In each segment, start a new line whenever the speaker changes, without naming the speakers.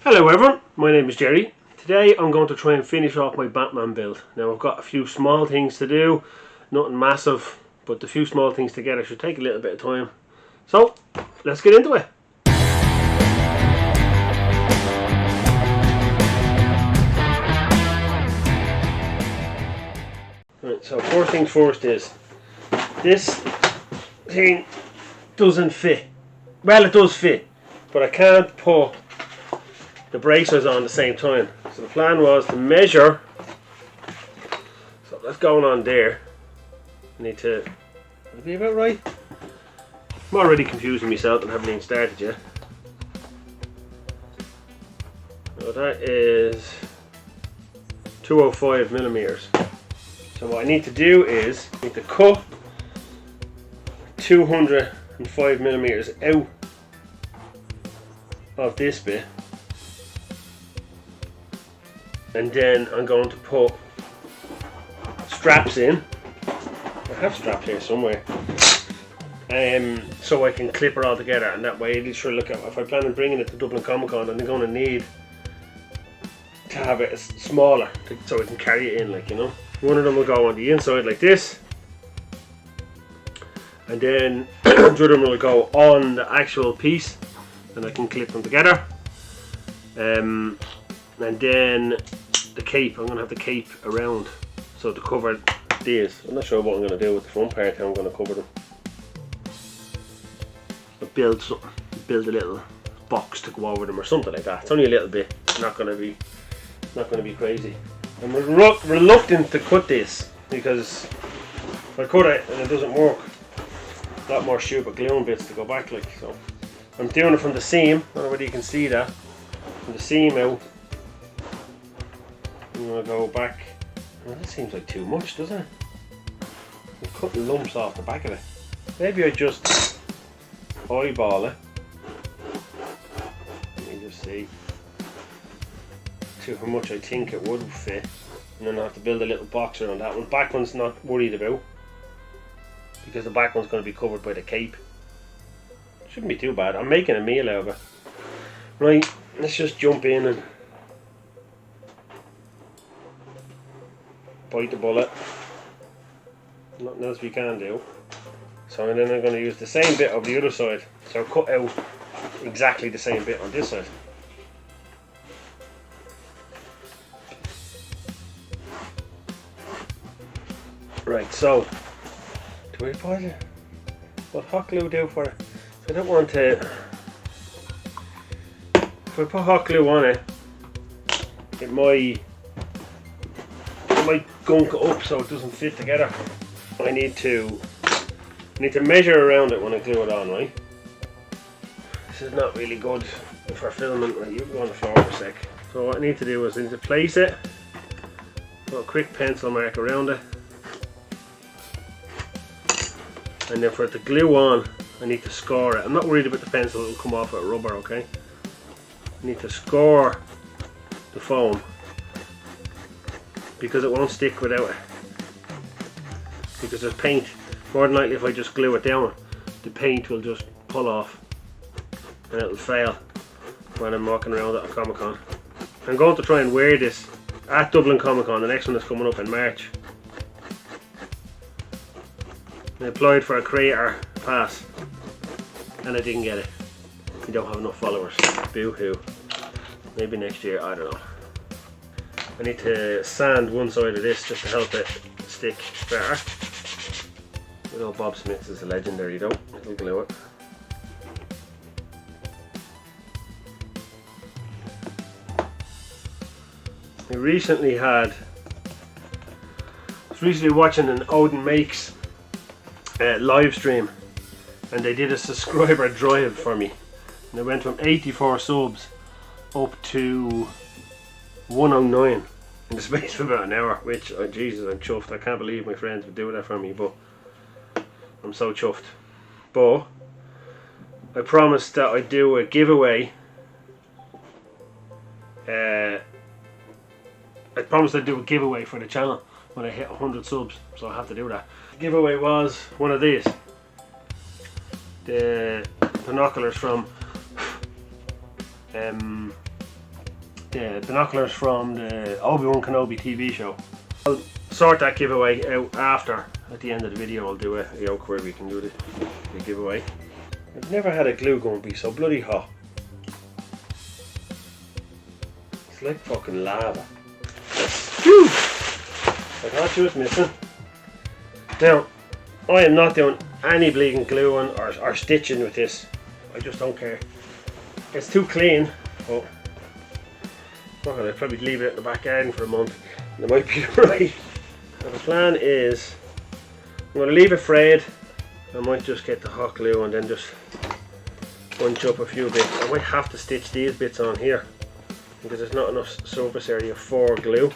Hello everyone, my name is Jerry. Today I'm going to try and finish off my Batman build. Now I've got a few small things to do, nothing massive, but the few small things together should take a little bit of time. So, let's get into it. Right, so first things first is, this thing doesn't fit. Well, it does fit, but I can't put the bracers on at the same time. So the plan was to measure. So that's going on there. I need to. Will it be about right? I'm already confusing myself and haven't even started yet. So that is 205 millimeters. So what I need to do is I need to cut 205 millimeters out of this bit. And then I'm going to put straps in. I have straps here somewhere. So I can clip it all together, and that way it'll sure look at, if I plan on bringing it to Dublin Comic Con, I'm going to need to have it smaller so I can carry it in, like, you know. One of them will go on the inside like this, and then the other one will go on the actual piece, and I can clip them together. And then the cape, I'm going to have the cape around, so to cover these. I'm not sure what I'm going to do with the front part, how I'm going to cover them. I'll build something, build a little box to go over them or something like that. It's only a little bit, not going to be crazy. I'm reluctant to cut this because if I cut it and it doesn't work, a lot more stupid gluing bits to go back, like. So I'm doing it from the seam. I don't know whether you can see that. From the seam out, I'm going to go back. Well, that seems like too much, doesn't it? I'm cutting lumps off the back of it. Maybe I just eyeball it. Let me just see to how much I think it would fit, and then I have to build a little box around that one. Back one's not worried about because the back one's going to be covered by the cape. Shouldn't be too bad. I'm making a meal out of it. Right, let's just jump in and bite the bullet. Nothing else we can do. So then I'm going to use the same bit of the other side. So cut out exactly the same bit on this side. Right, so do I put it? What hot glue do for it? I don't want to. If I put hot glue on it, it might gunk it up so it doesn't fit together. I need to measure around it when I glue it on, right? This is not really good for filming. Right, you can go on the floor for a sec. So what I need to do is I need to place it, put a quick pencil mark around it, and then for it to glue on, I need to score it. I'm not worried about the pencil, it'll come off with rubber, okay? I need to score the foam because it won't stick without it. Because there's paint. More than likely, if I just glue it down, the paint will just pull off and it'll fail when I'm walking around at a Comic Con. I'm going to try and wear this at Dublin Comic Con. The next one is coming up in March. I applied for a creator pass and I didn't get it. You don't have enough followers. Boo hoo. Maybe next year, I don't know. I need to sand one side of this just to help it stick better. Good old Bob Smith is a legendary though. It'll glue it. I was recently watching an Odin Makes live stream, and they did a subscriber drive for me, and they went from 84 subs up to 109 in the space of about an hour, which, oh Jesus, I'm chuffed. I can't believe my friends would do that for me, but I'm so chuffed. But I promised that I'd do a giveaway. I promised I'd do a giveaway for the channel when I hit 100 subs, so I have to do that. The giveaway was one of these. The binoculars from the binoculars from the Obi-Wan Kenobi TV show. I'll sort that giveaway out after. At the end of the video I'll do a yoke where we can do the giveaway. I've never had a glue gun be so bloody hot. It's like fucking lava. Phew! I thought she was missing. Now, I am not doing any bleeding gluing or stitching with this. I just don't care. It's too clean. Oh, I'll probably leave it in the back garden for a month. And it might be right. So the plan is, I'm going to leave it frayed. I might just get the hot glue and then just bunch up a few bits. I might have to stitch these bits on here because there's not enough surface area for glue.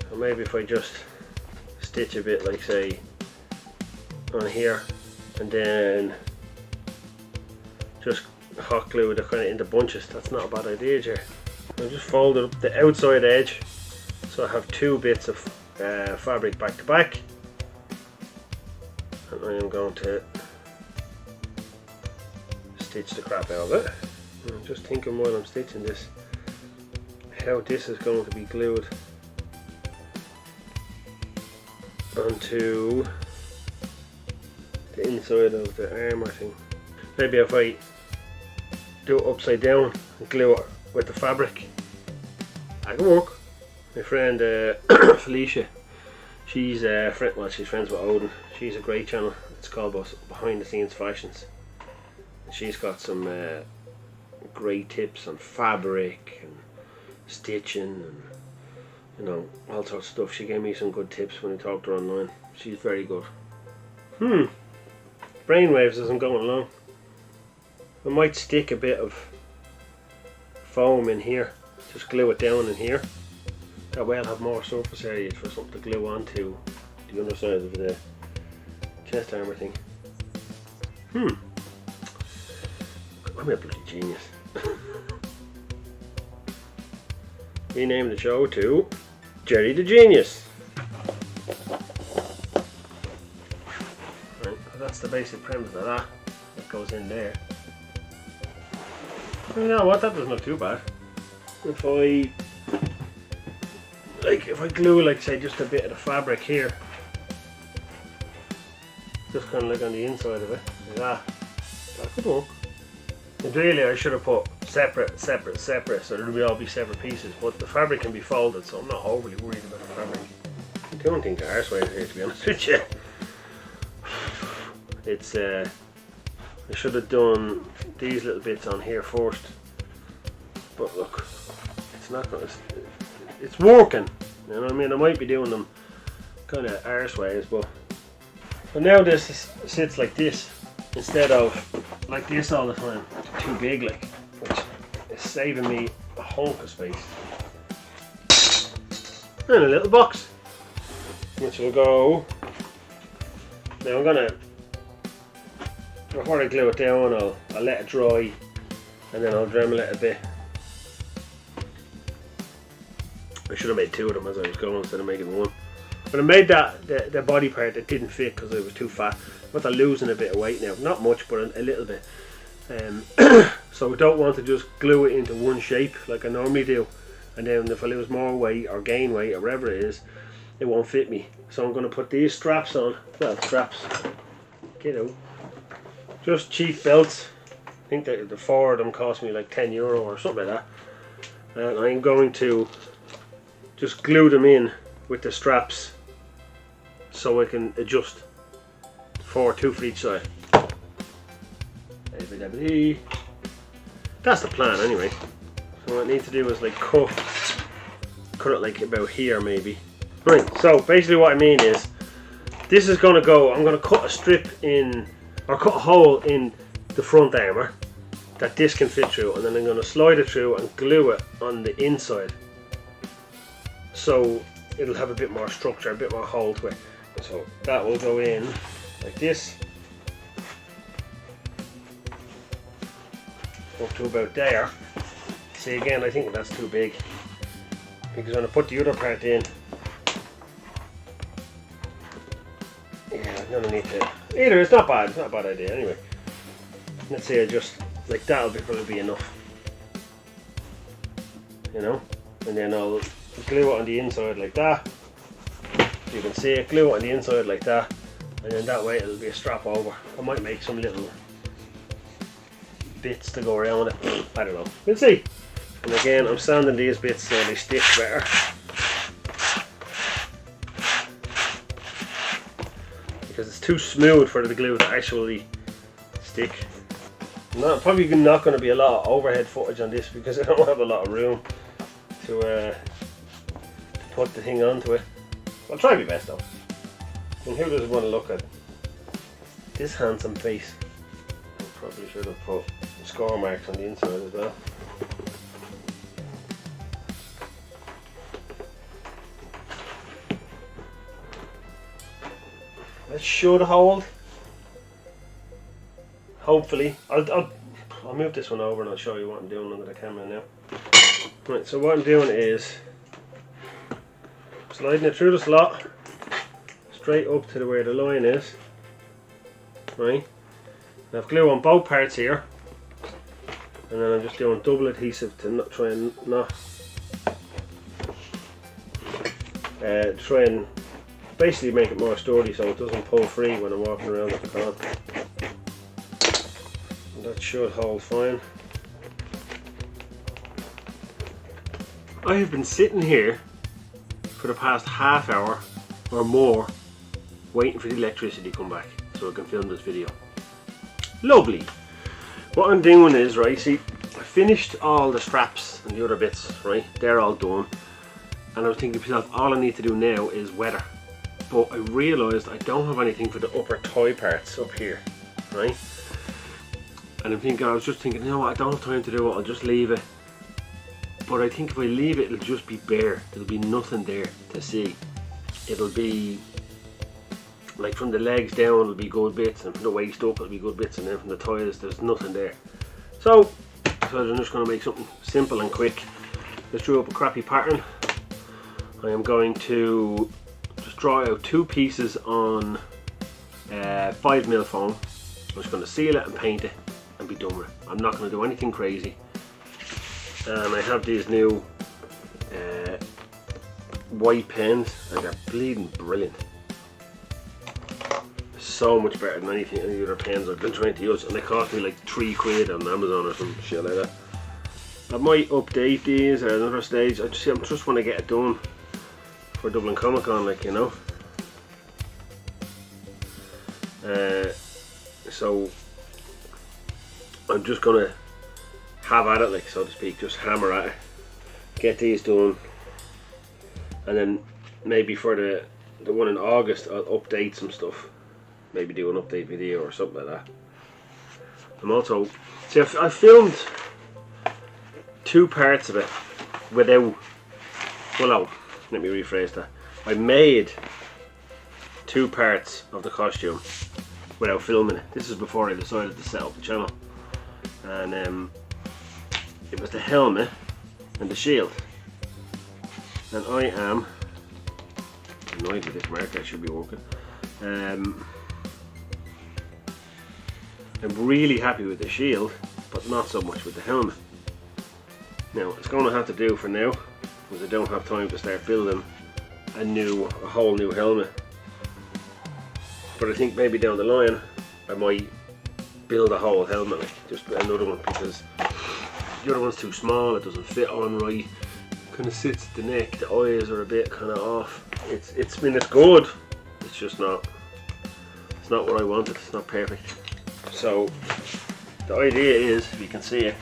So maybe if I just stitch a bit, like say on here, and then just hot glue the kind of into bunches. That's not a bad idea, Jer. I'll just fold it up the outside edge so I have two bits of fabric back to back, and I am going to stitch the crap out of it. I'm just thinking while I'm stitching this how this is going to be glued onto the inside of the armour thing. Maybe if I do it upside down and glue it with the fabric, that can work. My friend Felicia, she's she's friends with Odin. She's a great channel. It's called Behind the Scenes Fashions. She's got some great tips on fabric and stitching and, you know, all sorts of stuff. She gave me some good tips when I talked to her online. She's very good. Brainwaves isn't going along. I might stick a bit of foam in here. Just glue it down in here. That way I'll have more surface area for something to glue onto the underside of the chest armour thing. I'm a bloody genius. Rename the show to Gerry the Genius. Right, so that's the basic premise of that. That goes in there. You know what? That doesn't look too bad. If I glue, like say, just a bit of the fabric here, just kind of like on the inside of it, like that could work. And really, I should have put separate, so that would all be separate pieces. But the fabric can be folded, so I'm not overly worried about the fabric. I don't think the arseway is here, to be honest with you. It's I should have done these little bits on here first. But look, it's not gonna. It's working. You know what I mean? I might be doing them kind of arseways, but now this sits like this instead of like this all the time. Too big, like, which is saving me a hunk of space. And a little box, which will go. Now I'm gonna, before I glue it down, I'll let it dry, and then I'll Dremel it a bit. I should have made two of them as I was going instead of making one. But I made that the body part that didn't fit because it was too fat. But I'm losing a bit of weight now. Not much, but a little bit. So I don't want to just glue it into one shape like I normally do. And then if I lose more weight or gain weight or whatever it is, it won't fit me. So I'm going to put these straps on. Well, straps. Get out. Just cheap belts. I think that the four of them cost me like €10 or something like that. And I'm going to just glue them in with the straps so I can adjust two for each side. That's the plan anyway. So what I need to do is like cut it like about here maybe. Right, so basically what I mean is this is going to go, I'm going to cut a strip in, or cut a hole in the front armour that this can fit through, and then I'm going to slide it through and glue it on the inside. So it'll have a bit more structure, a bit more hold to it. So that will go in like this, up to about there. See, again, I think that's too big, because when I put the other part in, yeah, I'm gonna need to. Either it's not bad. It's not a bad idea anyway. Let's say I just like that'll probably be enough. you know, and then I'll glue it on the inside like that. You can see it, glue it on the inside like that, and then that way it'll be a strap over. I might make some little bits to go around it. I don't know, we'll see. And again, I'm sanding these bits so they stick better. Because it's too smooth for the glue to actually stick. Probably not going to be a lot of overhead footage on this because I don't have a lot of room to put the thing onto it. I'll try my best though. And who doesn't want to look at this handsome face? I probably should have put score marks on the inside as well. That should hold. Hopefully. I'll move this one over and I'll show you what I'm doing under the camera now. Right, so what I'm doing is sliding it through the slot straight up to where the line is. Right. I have glue on both parts here, and then I'm just doing double adhesive to not try and basically make it more sturdy so it doesn't pull free when I'm walking around with the con. And that should hold fine. I have been sitting here for the past half hour or more waiting for the electricity to come back so I can film this video. Lovely. What I'm doing is, right, see, I finished all the straps and the other bits, right, they're all done, and I was thinking to myself, all I need to do now is weather. But I realised I don't have anything for the upper tie parts up here, right? And I was just thinking, you know what, I don't have time to do it, I'll just leave it. But I think if I leave it, it'll just be bare. There'll be nothing there to see. It'll be, like from the legs down, it'll be good bits, and from the waist up, it'll be good bits, and then from the thighs, there's nothing there. So I'm just going to make something simple and quick. Just drew up a crappy pattern. I am going to just draw out two pieces on 5mm foam. I'm just going to seal it and paint it and be done with it. I'm not going to do anything crazy. And I have these new white pens, and they're bleeding brilliant. So much better than any other pens I've been trying to use, and they cost me like £3 on Amazon or some shit like that. I might update these at another stage. I just want to get it done for Dublin Comic Con, like, you know. So I'm just gonna have at it, like, so to speak, just hammer at it, get these done, and then maybe for the one in August I'll update some stuff, maybe do an update video or something like that. I'm also, see, I filmed two parts of it without, well no, let me rephrase that. I made two parts of the costume without filming it. This is before I decided to set up the channel, and it was the helmet and the shield, and I am annoyed with this marker. I should be working. I'm really happy with the shield, but not so much with the helmet. Now, it's going to have to do for now, because I don't have time to start building a whole new helmet. But I think maybe down the line I might build a whole helmet, like just another one, because the other one's too small, it doesn't fit on right, kind of sits at the neck, the eyes are a bit kind of off. It's good, it's just not, it's not what I wanted, it's not perfect. So the idea is, if you can see it,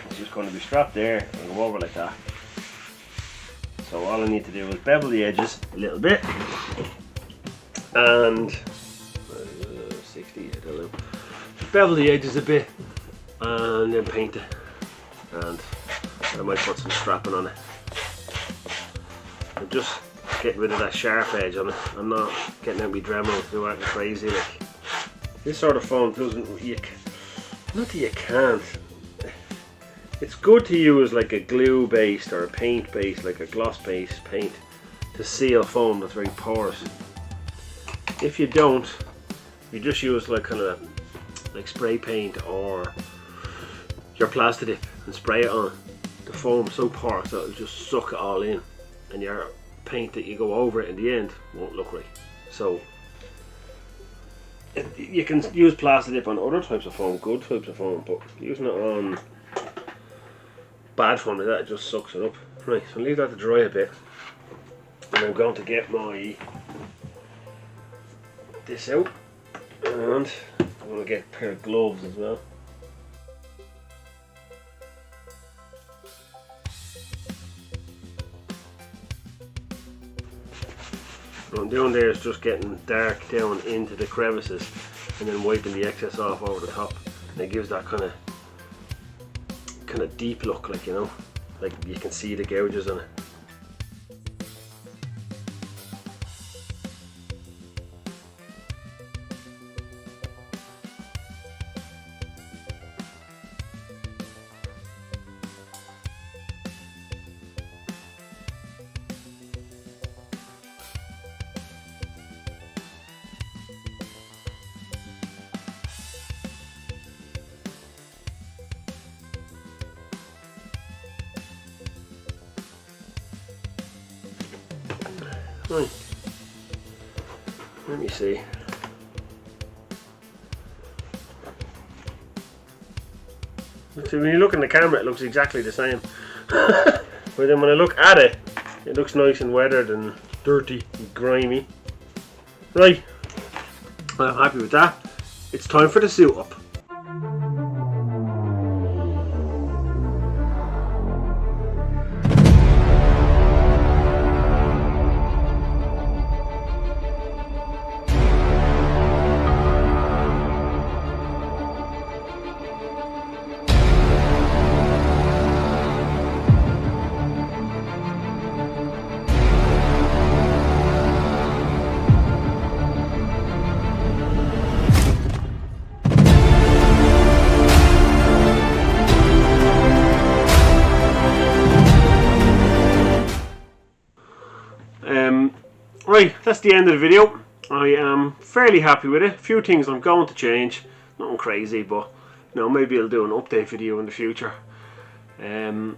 it's just going to be strapped there and go over like that. So all I need to do is bevel the edges a little bit, and 60, I don't know, bevel the edges a bit, and then paint it, and I might put some strapping on it. I'm just getting rid of that sharp edge on it. I'm not getting out my Dremel to do anything crazy. Like, this sort of foam doesn't, not that you can't, it's good to use like a glue based or a paint based, like a gloss based paint, to seal foam that's very porous. If you don't, you just use like kind of like spray paint or your Plastidip and spray it on. The foam so porous that it'll just suck it all in, and your paint that you go over it in the end won't look right. So you can use plastic dip on other types of foam, good types of foam, but using it on bad foam like that, it just sucks it up. Right, so leave that to dry a bit, and I'm going to get my this out, and I'm going to get a pair of gloves as well. What I'm doing there is just getting dark down into the crevices and then wiping the excess off over the top, and it gives that kind of deep look, like, you know, like you can see the gouges on it. Right, let me see. So when you look in the camera, it looks exactly the same. But then when I look at it, it looks nice and weathered and dirty and grimy. Right, I'm happy with that. It's time for the suit up. Right, that's the end of the video. I am fairly happy with it. A few things I'm going to change. Nothing crazy, but you know, maybe I'll do an update video in the future. I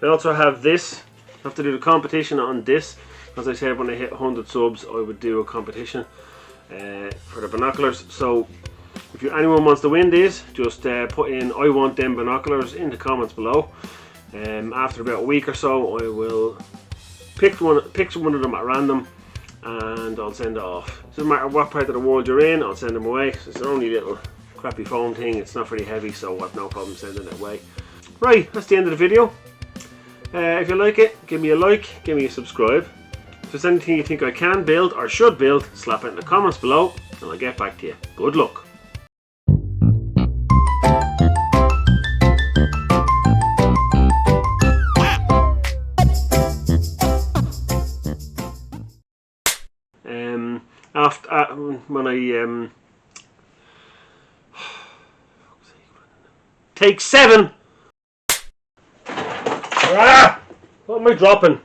also have this. I have to do the competition on this. As I said, when I hit 100 subs, I would do a competition for the binoculars. So if anyone wants to win these, just put in "I want them binoculars" in the comments below. After about a week or so, I will pick one of them at random, and I'll send it off. It doesn't matter what part of the world you're in, I'll send them away. It's only a little crappy foam thing, it's not very heavy, so I've no problem sending it away. Right, that's the end of the video. If you like it, give me a like, give me a subscribe. If there's anything you think I can build or should build, slap it in the comments below and I'll get back to you. Good luck. When I take 7. Ah! What am I dropping?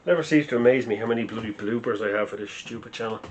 Never ceases to amaze me how many bloody bloopers I have for this stupid channel.